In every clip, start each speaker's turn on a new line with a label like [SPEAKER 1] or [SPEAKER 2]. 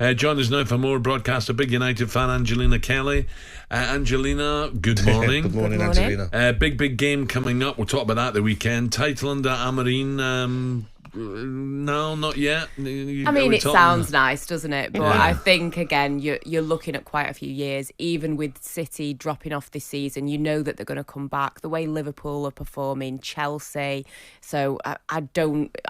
[SPEAKER 1] Join us now for more broadcast. A big United fan, Angelina Kelly. Angelina, good morning.
[SPEAKER 2] Good morning, Angelina.
[SPEAKER 1] Big game coming up. We'll talk about that the weekend. Title under Amorim. No, not yet.
[SPEAKER 3] It sounds nice, doesn't it? But I think, again, you're looking at quite a few years. Even with City dropping off this season, you know that they're going to come back. The way Liverpool are performing, Chelsea. So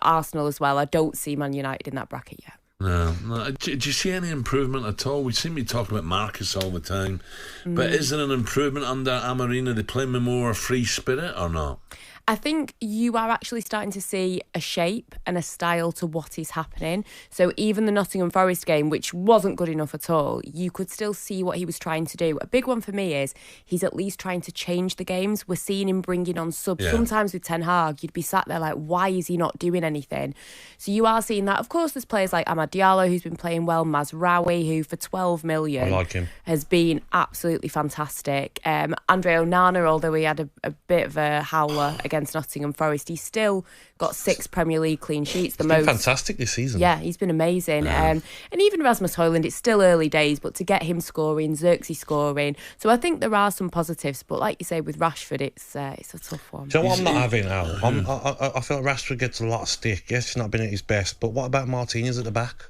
[SPEAKER 3] Arsenal as well. I don't see Man United in that bracket yet.
[SPEAKER 1] No. Do you see any improvement at all? We seem to be talking about Marcus all the time. But is there an improvement under Amorim? Are they playing with more free spirit or not?
[SPEAKER 3] I think you are actually starting to see a shape and a style to what is happening. So even the Nottingham Forest game, which wasn't good enough at all, you could still see what he was trying to do. A big one for me is he's at least trying to change the games. We're seeing him bringing on subs. Sometimes with Ten Hag, you'd be sat there like, why is he not doing anything? So you are seeing that. Of course, there's players like Amad Diallo, who's been playing well, Mazraoui, who for 12 million
[SPEAKER 2] I like him.
[SPEAKER 3] Has been absolutely fantastic. Andre Onana, although he had a bit of a howler against Nottingham Forest, he's still got 6 Premier League clean sheets.
[SPEAKER 2] He's been fantastic this season.
[SPEAKER 3] Yeah, he's been amazing. And even Rasmus Højlund, it's still early days, but to get him scoring, Xerxes scoring. So I think there are some positives, but like you say, with Rashford, it's a tough one.
[SPEAKER 2] Do you know what I'm not having now? I feel like Rashford gets a lot of stick. Yes, he's not been at his best, but what about Martinez at the back?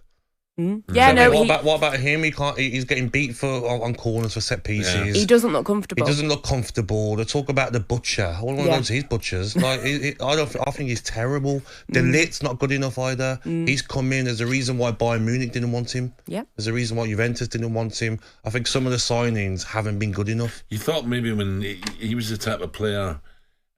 [SPEAKER 2] What about him? He's getting beat on corners for set pieces.
[SPEAKER 3] Yeah. He doesn't look
[SPEAKER 2] comfortable. They talk about the butcher. I want to go to his butchers. Like, I think he's terrible. De Ligt's not good enough either. He's come in. There's a reason why Bayern Munich didn't want him.
[SPEAKER 3] Yeah.
[SPEAKER 2] There's a reason why Juventus didn't want him. I think some of the signings haven't been good enough.
[SPEAKER 1] You thought maybe when he was the type of player,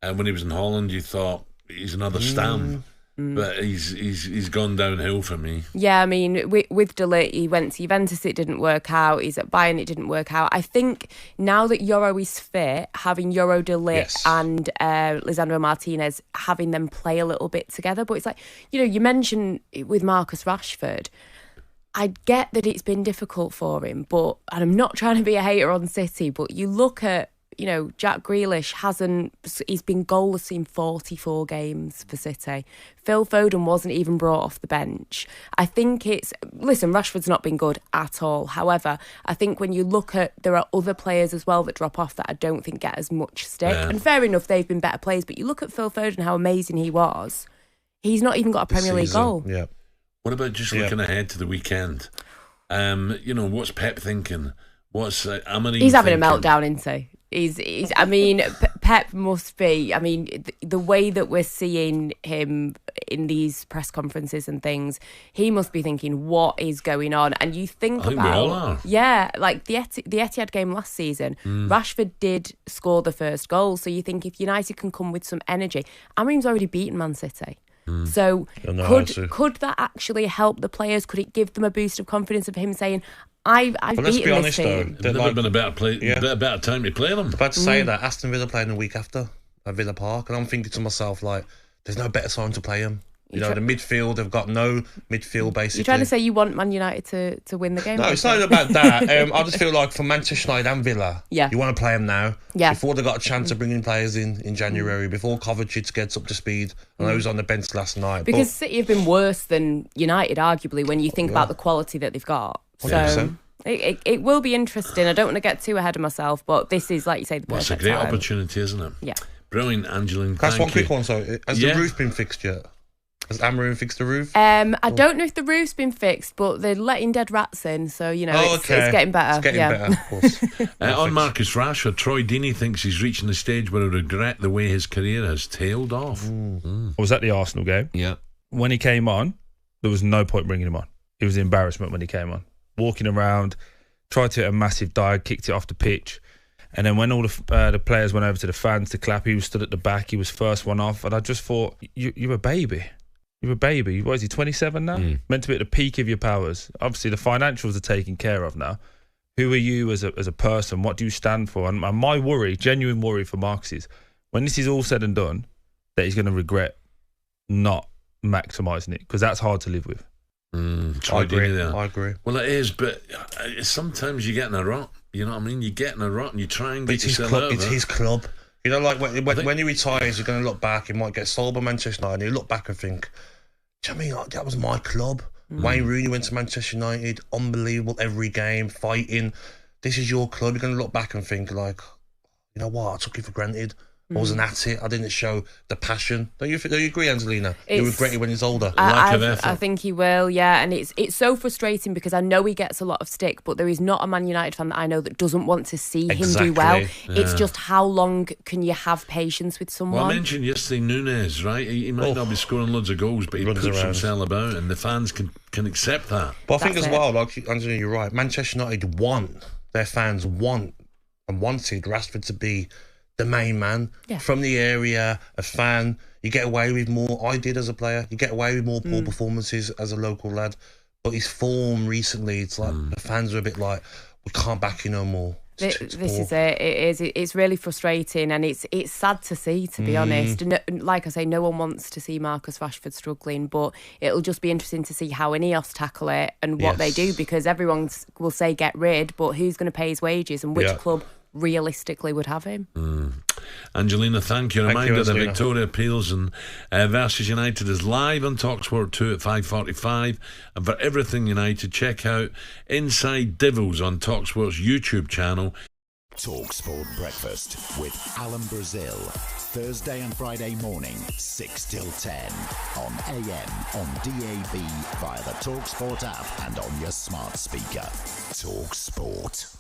[SPEAKER 1] and when he was in Holland, you thought he's another Stam. But he's gone downhill for me. Yeah,
[SPEAKER 3] with De Ligt, he went to Juventus, it didn't work out. He's at Bayern, it didn't work out. I think now that Euro is fit, having Euro, De Ligt and Lisandro Martinez, having them play a little bit together. But it's like, you mentioned with Marcus Rashford, I get that it's been difficult for him, and I'm not trying to be a hater on City, but you look at, Jack Grealish he's been goalless in 44 games for City. Phil Foden wasn't even brought off the bench. I think Rashford's not been good at all. However, I think when you look at, there are other players as well that drop off that I don't think get as much stick. Yeah. And fair enough, they've been better players, but you look at Phil Foden, how amazing he was. He's not even got a Premier League goal.
[SPEAKER 2] Yeah.
[SPEAKER 1] What about just looking ahead to the weekend? What's Pep thinking? What's Amorim
[SPEAKER 3] He's having
[SPEAKER 1] thinking?
[SPEAKER 3] A meltdown, isn't he? Pep must be. The way that we're seeing him in these press conferences and things, he must be thinking, what is going on? And you think
[SPEAKER 1] we all are.
[SPEAKER 3] Yeah, like the Etihad game last season, Rashford did score the first goal. So you think if United can come with some energy, Amorim's already beaten Man City. So could that actually help the players? Could it give them a boost of confidence of him saying, I've beaten this team?
[SPEAKER 1] There's never been a better time to play them.
[SPEAKER 2] I was about to say that Aston Villa playing the week after at Villa Park, and I'm thinking to myself, like, there's no better time to play them. The midfield, they've got no midfield, basically.
[SPEAKER 3] You're trying to say you want Man United to win the game?
[SPEAKER 2] No, it's not about that. I just feel like for Manchester United and Villa, you want to play them now.
[SPEAKER 3] Yeah.
[SPEAKER 2] Before they got a chance of bringing players in January, before Kovacic gets up to speed. I know he was on the bench last night.
[SPEAKER 3] Because City have been worse than United, arguably, when you think about the quality that they've got.
[SPEAKER 2] 100%.
[SPEAKER 3] So it will be interesting. I don't want to get too ahead of myself, but this is, like you say, the perfect
[SPEAKER 1] it's a great
[SPEAKER 3] time.
[SPEAKER 1] Opportunity, isn't it?
[SPEAKER 3] Yeah.
[SPEAKER 1] Brilliant, Angelina.
[SPEAKER 2] That's one quick one. So, has the roof been fixed yet? Has Amorim fixed the roof?
[SPEAKER 3] I don't know if the roof's been fixed, but they're letting dead rats in, so it's getting better.
[SPEAKER 2] It's getting better, of course.
[SPEAKER 1] On Marcus Rashford, Troy Deeney thinks he's reaching the stage where he'll regret the way his career has tailed off.
[SPEAKER 4] I was at the Arsenal game.
[SPEAKER 1] Yeah.
[SPEAKER 4] When he came on, there was no point bringing him on. It was an embarrassment when he came on. Walking around, tried to hit a massive dive, kicked it off the pitch. And then when all the players went over to the fans to clap, he was stood at the back. He was first one off. And I just thought, you're a baby. You're a baby. What is he, 27 now? Meant to be at the peak of your powers. Obviously, the financials are taken care of now. Who are you as a person? What do you stand for? And my worry, genuine worry for Marcus is, when this is all said and done, that he's going to regret not maximising it, because that's hard to live with.
[SPEAKER 2] I agree.
[SPEAKER 1] Well, it is, but sometimes you get in a rut. You know what I mean? You get in a rut and you try and get yourself out of it.
[SPEAKER 2] It's his club. Like when he retires, you're going to look back. He might get sold by Manchester United. And you look back and think, do you know what I mean? Like, that was my club. Wayne Rooney went to Manchester United, unbelievable every game, fighting. This is your club. You're going to look back and think like, you know what, I took it for granted. I wasn't at it. I didn't show the passion. Don't you agree, Angelina? He'll regret it when he's older.
[SPEAKER 3] I think he will, yeah. And it's so frustrating because I know he gets a lot of stick, but there is not a Man United fan that I know that doesn't want to see him do well. Yeah. It's just how long can you have patience with someone?
[SPEAKER 1] Well, I mentioned yesterday Nunes, right? He might not be scoring loads of goals, but he puts himself about, and the fans can accept that.
[SPEAKER 2] But I think as well, like Angelina, you're right. Manchester United their fans wanted Rashford to be the main man from the area, a fan. You get away with more. I did as a player. You get away with more poor performances as a local lad. But his form recently, it's like the fans are a bit like, we can't back you no more.
[SPEAKER 3] This is it. It's really frustrating, and it's sad to see, to be honest. Like I say, no one wants to see Marcus Rashford struggling, but it'll just be interesting to see how Ineos tackle it and what they do, because everyone will say get rid, but who's going to pay his wages and which club realistically would have him?
[SPEAKER 1] Angelina, thank you. Reminder that Victoria Pilsen versus United is live on talkSPORT 2 at 5:45, and for everything United, check out Inside Devils on talkSPORT's YouTube channel.
[SPEAKER 5] talkSPORT Breakfast with Alan Brazil, Thursday and Friday morning 6 till 10 on AM, on DAB, via the talkSPORT app and on your smart speaker. talkSPORT.